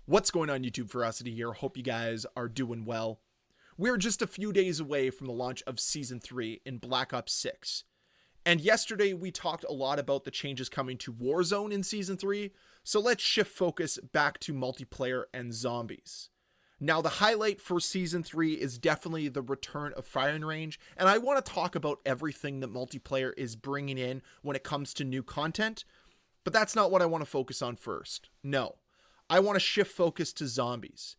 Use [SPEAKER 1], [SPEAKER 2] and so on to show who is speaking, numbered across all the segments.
[SPEAKER 1] What's going on, YouTube? Ferocity here. Hope you guys are doing well. We're just a few days away from the launch of Season 3 in Black Ops 6. And yesterday we talked a lot about the changes coming to Warzone in Season 3, so let's shift focus back to multiplayer and zombies. Now, the highlight for Season 3 is definitely the return of firing range, and I want to talk about everything that multiplayer is bringing in when it comes to new content, but that's not what I want to focus on first. No. I want to shift focus to zombies.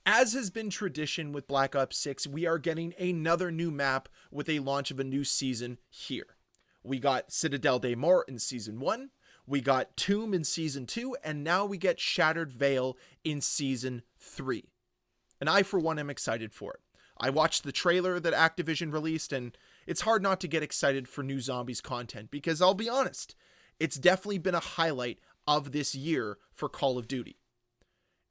[SPEAKER 1] As has been tradition with Black Ops 6, we are getting another new map with a launch of a new season here. We got Citadel des Morts in Season 1, we got Tomb in Season 2, and now we get Shattered Veil in Season 3. And I, for one, am excited for it. I watched the trailer that Activision released, and it's hard not to get excited for new zombies content, because I'll be honest, it's definitely been a highlight of this year for Call of Duty.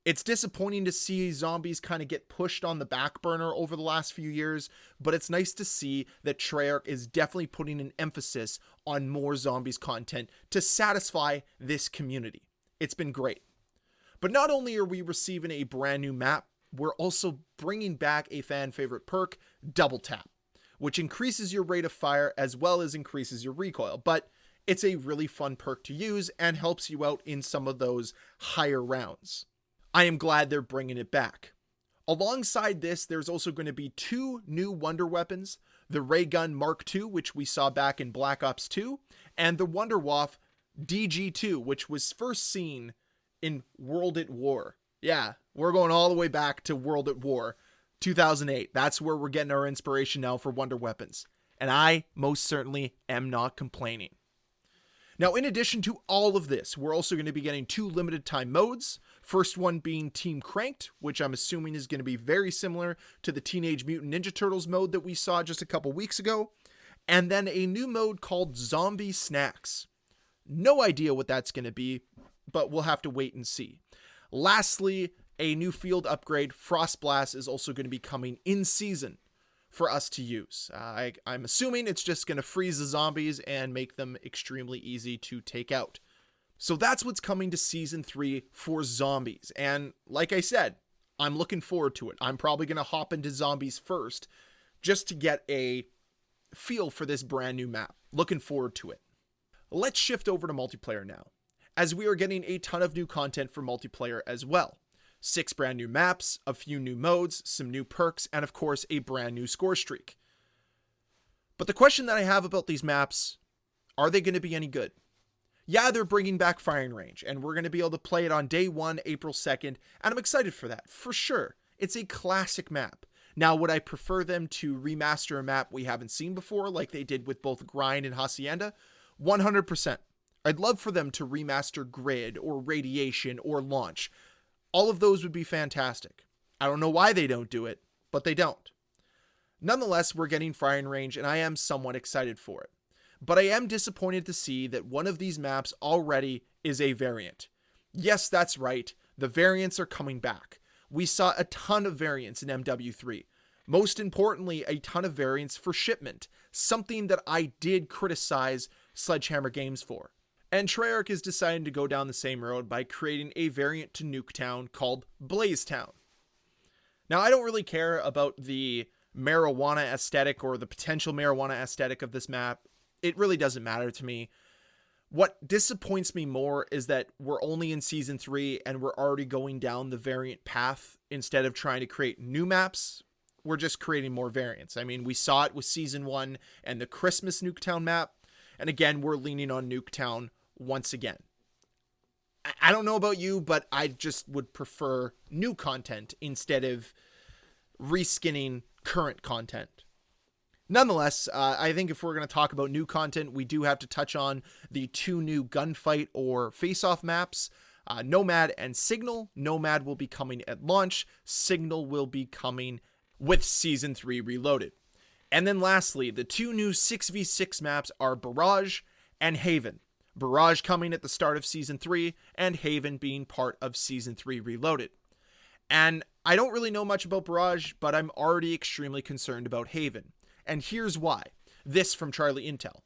[SPEAKER 1] It's disappointing to see zombies kind of get pushed on the back burner over the last few years, but it's nice to see that Treyarch is definitely putting an emphasis on more zombies content to satisfy this community. It's been great. But not only are we receiving a brand new map, we're also bringing back a fan favorite perk, Double Tap, which increases your rate of fire as well as increases your recoil, but it's a really fun perk to use and helps you out in some of those higher rounds. I am glad they're bringing it back. Alongside this, there's also going to be two new wonder weapons, the Ray Gun Mark II, which we saw back in Black Ops 2, and the Wonderwaff DG2, which was first seen in World at War. Yeah, we're going all the way back to World at War, 2008. That's where we're getting our inspiration now for wonder weapons. And I most certainly am not complaining. Now, in addition to all of this, we're also going to be getting two limited time modes. First one being Team Cranked, which I'm assuming is going to be very similar to the Teenage Mutant Ninja Turtles mode that we saw just a couple weeks ago. And then a new mode called Zombie Snacks. No idea what that's going to be, but we'll have to wait and see. Lastly, a new field upgrade, Frost Blast, is also going to be coming in season for us to use. I'm assuming it's just going to freeze the zombies and make them extremely easy to take out. So that's what's coming to Season 3 for zombies. And like I said, I'm looking forward to it. I'm probably going to hop into zombies first just to get a feel for this brand new map. Looking forward to it. Let's shift over to multiplayer now, as we are getting a ton of new content for multiplayer as well. 6 brand new maps, a few new modes, some new perks, and of course a brand new score streak. But the question that I have about these maps, are they going to be any good? Yeah, they're bringing back firing range, and we're going to be able to play it on day 1, April 2nd, and I'm excited for that, for sure. It's a classic map. Now, would I prefer them to remaster a map we haven't seen before, like they did with both Grind and Hacienda? 100%. I'd love for them to remaster Grid, or Radiation, or Launch. All of those would be fantastic. I don't know why they don't do it, but they don't. Nonetheless, we're getting firing range, and I am somewhat excited for it. But I am disappointed to see that one of these maps already is a variant. Yes, that's right. The variants are coming back. We saw a ton of variants in MW3. Most importantly, a ton of variants for shipment, something that I did criticize Sledgehammer Games for. And Treyarch is deciding to go down the same road by creating a variant to Nuketown called Blaze Town. Now, I don't really care about the marijuana aesthetic or the potential marijuana aesthetic of this map. It really doesn't matter to me. What disappoints me more is that we're only in Season 3 and we're already going down the variant path. Instead of trying to create new maps, we're just creating more variants. I mean, we saw it with Season 1 and the Christmas Nuketown map. And again, we're leaning on Nuketown once again. I don't know about you, but I just would prefer new content instead of reskinning current content. Nonetheless, I think if we're going to talk about new content, we do have to touch on the 2 new gunfight or face-off maps, Nomad and Signal. Nomad will be coming at launch. Signal will be coming with Season 3 Reloaded. And then lastly, the 2 new 6v6 maps are Barrage and Haven. Barrage coming at the start of Season 3, and Haven being part of Season 3 Reloaded. And I don't really know much about Barrage, but I'm already extremely concerned about Haven. And here's why. This from Charlie Intel.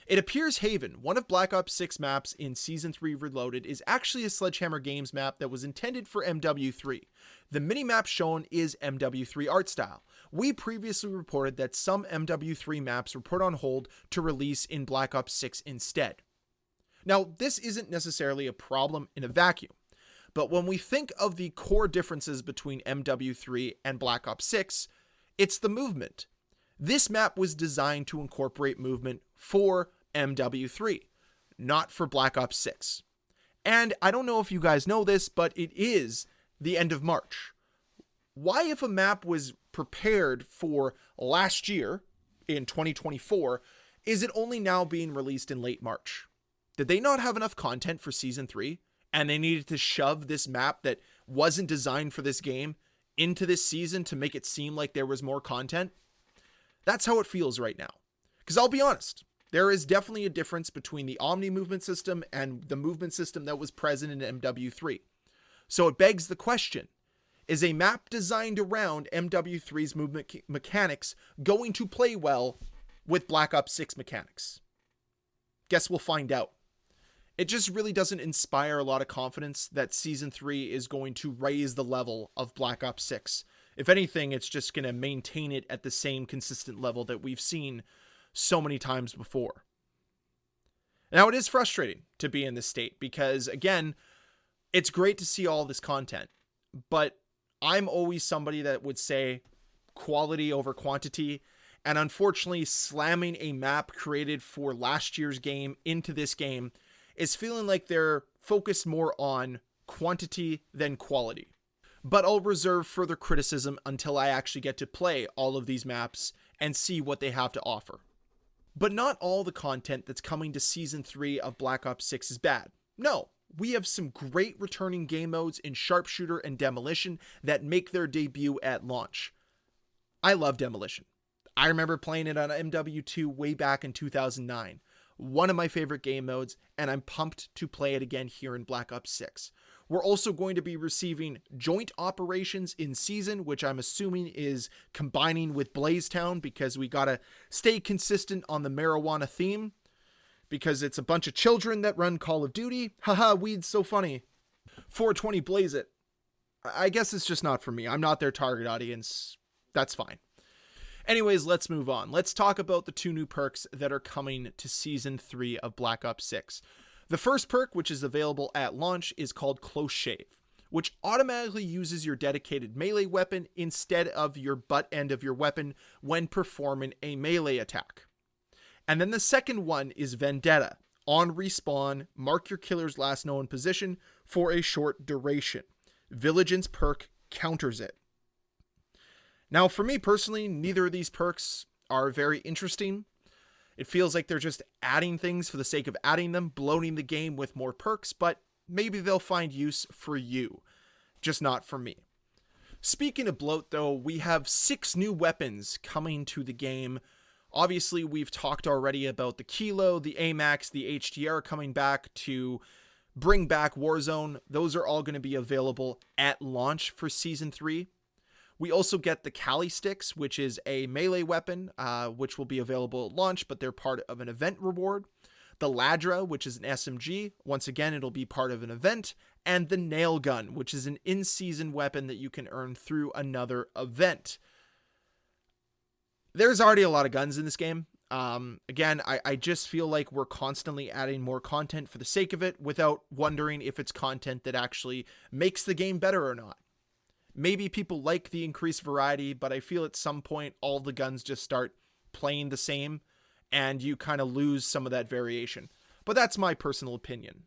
[SPEAKER 1] It appears Haven, one of Black Ops 6 maps in Season 3 Reloaded, is actually a Sledgehammer Games map that was intended for MW3. The minimap shown is MW3 art style. We previously reported that some MW3 maps were put on hold to release in Black Ops 6 instead. Now, this isn't necessarily a problem in a vacuum, but when we think of the core differences between MW3 and Black Ops 6, it's the movement. This map was designed to incorporate movement for MW3, not for Black Ops 6. And I don't know if you guys know this, but it is the end of March. Why, if a map was prepared for last year, in 2024, is it only now being released in late March? Did they not have enough content for Season 3, and they needed to shove this map that wasn't designed for this game into this season to make it seem like there was more content? That's how it feels right now. Because I'll be honest, there is definitely a difference between the Omni movement system and the movement system that was present in MW3. So it begs the question, is a map designed around MW3's movement mechanics going to play well with Black Ops 6 mechanics? Guess we'll find out. It just really doesn't inspire a lot of confidence that Season 3 is going to raise the level of Black Ops 6. If anything, it's just going to maintain it at the same consistent level that we've seen so many times before. Now, it is frustrating to be in this state because, again, it's great to see all this content, but I'm always somebody that would say quality over quantity, and unfortunately, slamming a map created for last year's game into this game is feeling like they're focused more on quantity than quality. But I'll reserve further criticism until I actually get to play all of these maps and see what they have to offer. But not all the content that's coming to Season 3 of Black Ops 6 is bad. No, we have some great returning game modes in Sharpshooter and Demolition that make their debut at launch. I love Demolition. I remember playing it on MW2 way back in 2009. One of my favorite game modes, and I'm pumped to play it again here in Black Ops 6. We're also going to be receiving joint operations in season, which I'm assuming is combining with Blazetown because we gotta stay consistent on the marijuana theme because it's a bunch of children that run Call of Duty. Haha, weed's so funny. 420 Blaze it. I guess it's just not for me. I'm not their target audience. That's fine. Anyways, let's move on. Let's talk about the two new perks that are coming to Season 3 of Black Ops 6. The first perk, which is available at launch, is called Close Shave, which automatically uses your dedicated melee weapon instead of your butt end of your weapon when performing a melee attack. And then the second one is Vendetta. On respawn, mark your killer's last known position for a short duration. Vigilance perk counters it. Now, for me personally, neither of these perks are very interesting. It feels like they're just adding things for the sake of adding them, bloating the game with more perks, but maybe they'll find use for you, just not for me. Speaking of bloat, though, we have 6 new weapons coming to the game. Obviously, we've talked already about the Kilo, the AMAX, the HDR coming back to bring back Warzone. Those are all going to be available at launch for Season 3. We also get the Kali Sticks, which is a melee weapon, which will be available at launch, but they're part of an event reward. The Ladra, which is an SMG. Once again, it'll be part of an event. And the Nail Gun, which is an in-season weapon that you can earn through another event. There's already a lot of guns in this game. Again, I just feel like we're constantly adding more content for the sake of it without wondering if it's content that actually makes the game better or not. Maybe people like the increased variety, but I feel at some point all the guns just start playing the same and you kind of lose some of that variation. But that's my personal opinion.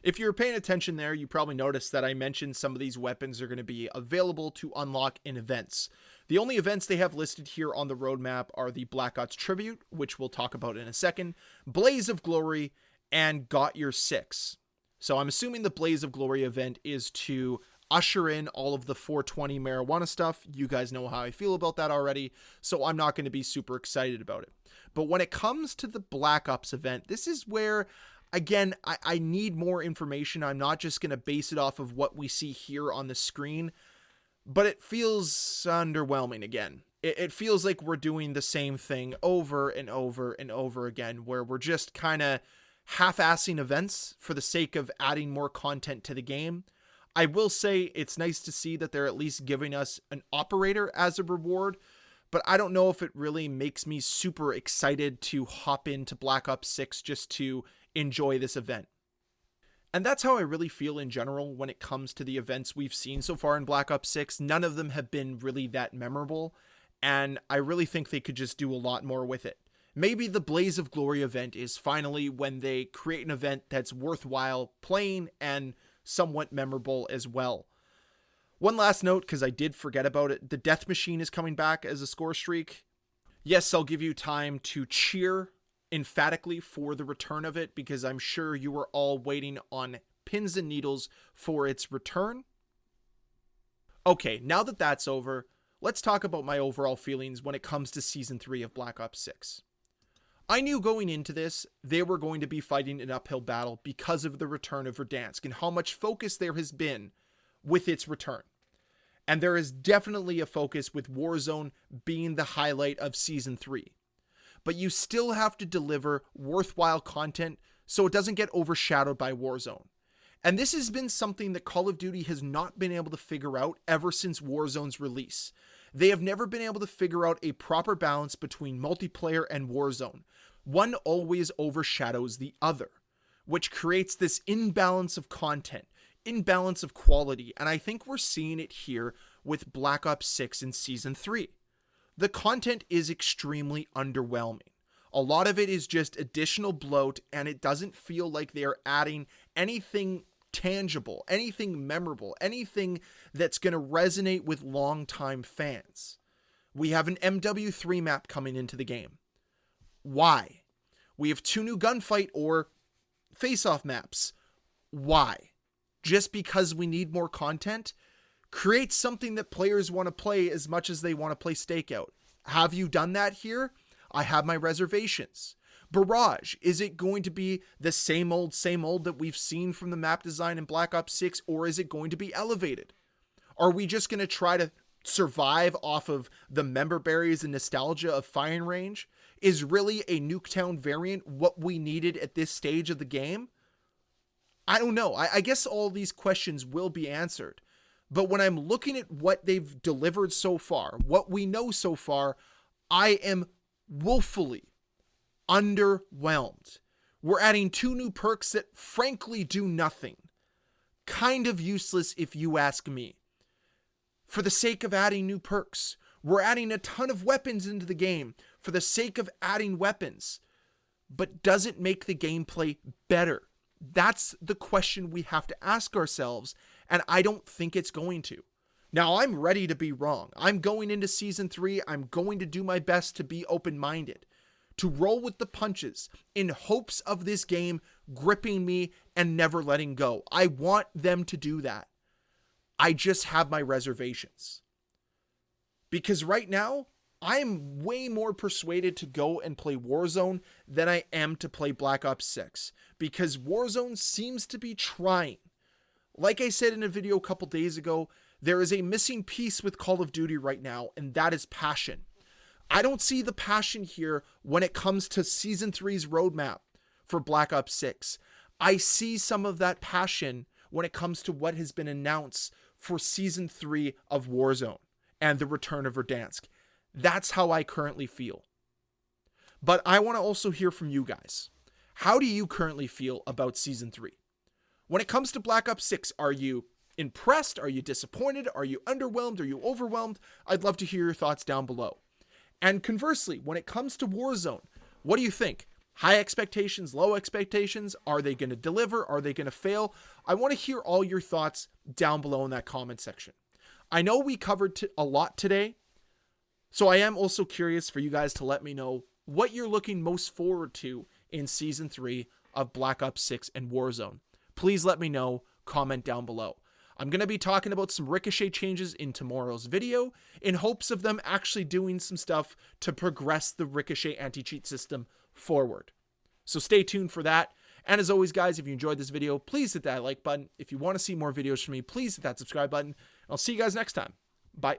[SPEAKER 1] If you're paying attention there, you probably noticed that I mentioned some of these weapons are going to be available to unlock in events. The only events they have listed here on the roadmap are the Black Ops Tribute, which we'll talk about in a second, Blaze of Glory, and Got Your 6. So I'm assuming the Blaze of Glory event is to usher in all of the 420 marijuana stuff. You guys know how I feel about that already, so I'm not going to be super excited about it. But when it comes to the Black Ops event, this is where, again, I need more information. I'm not just going to base it off of what we see here on the screen, but it feels underwhelming again. It feels like we're doing the same thing over and over and over again, where we're just kind of half-assing events for the sake of adding more content to the game. I will say it's nice to see that they're at least giving us an operator as a reward, but I don't know if it really makes me super excited to hop into Black Ops 6 just to enjoy this event. And that's how I really feel in general when it comes to the events we've seen so far in Black Ops 6. None of them have been really that memorable, and I really think they could just do a lot more with it. Maybe the Blaze of Glory event is finally when they create an event that's worthwhile playing and somewhat memorable as well. One last note, because I did forget about it, the Death Machine is coming back as a score streak. Yes, I'll give you time to cheer emphatically for the return of it, because I'm sure you were all waiting on pins and needles for its return. Okay, now that that's over, let's talk about my overall feelings when it comes to Season 3 of Black Ops 6. I knew going into this, they were going to be fighting an uphill battle because of the return of Verdansk and how much focus there has been with its return. And there is definitely a focus with Warzone being the highlight of Season 3. But you still have to deliver worthwhile content so it doesn't get overshadowed by Warzone. And this has been something that Call of Duty has not been able to figure out ever since Warzone's release. They have never been able to figure out a proper balance between multiplayer and Warzone. One always overshadows the other, which creates this imbalance of content, imbalance of quality, and I think we're seeing it here with Black Ops 6 in Season 3. The content is extremely underwhelming. A lot of it is just additional bloat, and it doesn't feel like they are adding anything tangible, anything memorable, anything that's going to resonate with longtime fans. We have an MW3 map coming into the game. Why? We have 2 new gunfight or face-off maps. Why? Just because we need more content? Create something that players want to play as much as they want to play Stakeout. Have you done that here? I have my reservations. Barrage, is it going to be the same old that we've seen from the map design in Black Ops 6, or is it going to be elevated? Are we just going to try to survive off of the member berries and nostalgia of firing range? Is really a Nuketown variant what we needed at this stage of the game? I don't know. I guess all these questions will be answered. But when I'm looking at what they've delivered so far, what we know so far, I am woefully underwhelmed. We're adding 2 new perks that frankly do nothing. Kind of useless if you ask me. For the sake of adding new perks, we're adding a ton of weapons into the game for the sake of adding weapons. But does it make the gameplay better? That's the question we have to ask ourselves, and I don't think it's going to. Now, I'm ready to be wrong. I'm going into Season 3. I'm going to do my best to be open-minded, to roll with the punches in hopes of this game gripping me and never letting go. I want them to do that. I just have my reservations. Because right now, I'm way more persuaded to go and play Warzone than I am to play Black Ops 6. Because Warzone seems to be trying. Like I said in a video a couple days ago, there is a missing piece with Call of Duty right now, and that is passion. I don't see the passion here when it comes to Season 3's roadmap for Black Ops 6. I see some of that passion when it comes to what has been announced for Season 3 of Warzone and the return of Verdansk. That's how I currently feel. But I want to also hear from you guys. How do you currently feel about Season 3? When it comes to Black Ops 6, are you impressed? Are you disappointed? Are you underwhelmed? Are you overwhelmed? I'd love to hear your thoughts down below. And conversely, when it comes to Warzone, what do you think? High expectations, low expectations? Are they going to deliver? Are they going to fail? I want to hear all your thoughts down below in that comment section. I know we covered a lot today, so I am also curious for you guys to let me know what you're looking most forward to in Season 3 of Black Ops 6 and Warzone. Please let me know, comment down below. I'm going to be talking about some Ricochet changes in tomorrow's video in hopes of them actually doing some stuff to progress the Ricochet anti-cheat system forward. So stay tuned for that. And as always, guys, if you enjoyed this video, please hit that like button. If you want to see more videos from me, please hit that subscribe button. I'll see you guys next time. Bye.